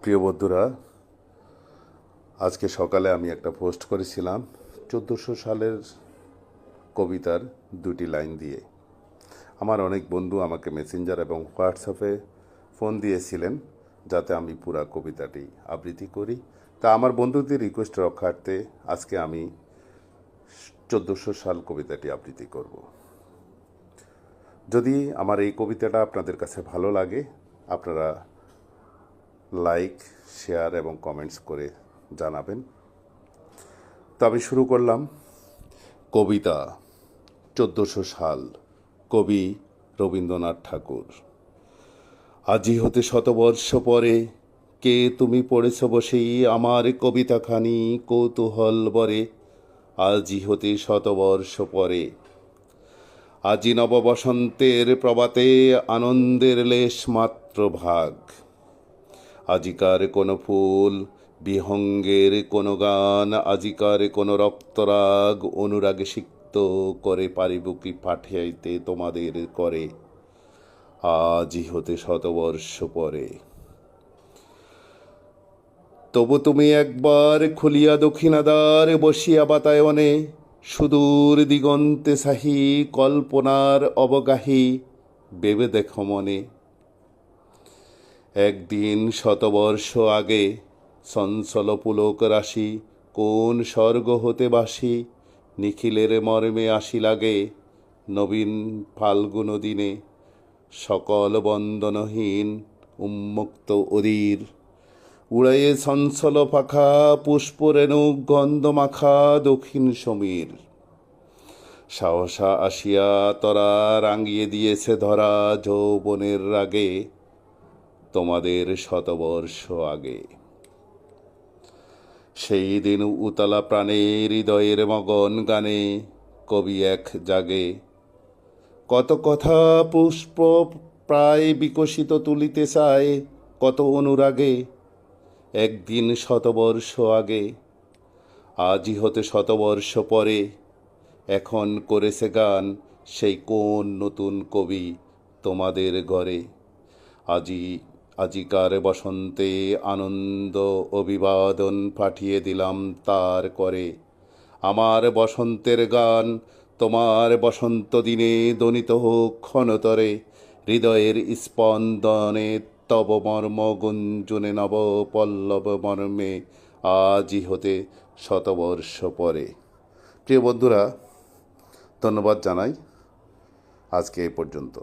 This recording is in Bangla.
প্রিয় বন্ধুরা, আজকে সকালে আমি একটা পোস্ট করেছিলাম 1400 সালের কবিতার দুটি লাইন দিয়ে। আমার অনেক বন্ধু আমাকে মেসেঞ্জার এবং হোয়াটসঅ্যাপে ফোন দিয়েছিলেন যাতে আমি পুরা কবিতাটি আবৃত্তি করি। তা আমার বন্ধুদের রিকোয়েস্ট রক্ষার্থে আজকে আমি 1400 সাল কবিতাটি আবৃত্তি করব। যদি আমার এই কবিতাটা আপনাদের কাছে ভালো লাগে, আপনারা লাইক, শেয়ার এবং কমেন্টস করে জানাবেন। তো আমি শুরু করলাম। কবিতা 1400 সাল, কবি রবীন্দ্রনাথ ঠাকুর। আজি হতে শতবর্ষ পরে কে তুমি পড়েছ বসেই আমার কবিতাখানি কৌতূহল বরে। আজি হতে শতবর্ষ পরে, আজি নববসন্তের প্রভাতে আনন্দের লেশ মাত্র ভাগ। আজিকার কোনো ফুল, বিহঙ্গের কোনো গান, আজিকার কোনো রক্তরাগ অনুরাগে সিক্ত করে পারিব কি পাঠাইতে তোমাদের করে। আজি হতে শতবর্ষ পরে, তবু তুমি একবার খুলিয়া দক্ষিণাদ্বার বসিয়া বাতায়নে সুদূর দিগন্তে সাহি কল্পনার অবগাহী ভেবে দেখো মনে। একদিন শতবর্ষ আগে চঞ্চল পুলক রাশি কোন স্বর্গ হতে বাসি নিখিলের মর্মে আসি লাগে নবীন ফাল্গুন দিনে। সকল বন্দনহীন উন্মুক্ত অধীর উড়াইয়ে চঞ্চল পাখা পুষ্পরেণু গন্ধ মাখা দক্ষিণ সমীর। সাহসা আসিয়া তরা রাঙিয়ে দিয়েছে ধরা যৌবনের রাগে তোমাদের শতবর্ষ আগে। সেই দিন উতলা প্রাণে হৃদয়ের মগন গানে কবি এক জাগে কত কথা পুষ্প প্রায় বিকশিত তুলিতে চায় কত অনুরাগে। একদিন শতবর্ষ আগে, আজি হতে শতবর্ষ পরে, এখন করেছে গান সেই কোন নতুন কবি তোমাদের ঘরে। আজিকার বসন্তে আনন্দ অভিবাদন পাঠিয়ে দিলাম তার করে। আমার বসন্তের গান তোমার বসন্ত দিনে ধ্বনিত হোক ক্ষণতরে। হৃদয়ের স্পন্দনে তব মর্ম গুঞ্জনে নব পল্লব মর্মে আজি হতে শতবর্ষ পরে। প্রিয় বন্ধুরা, ধন্যবাদ জানাই। আজকে এ পর্যন্ত।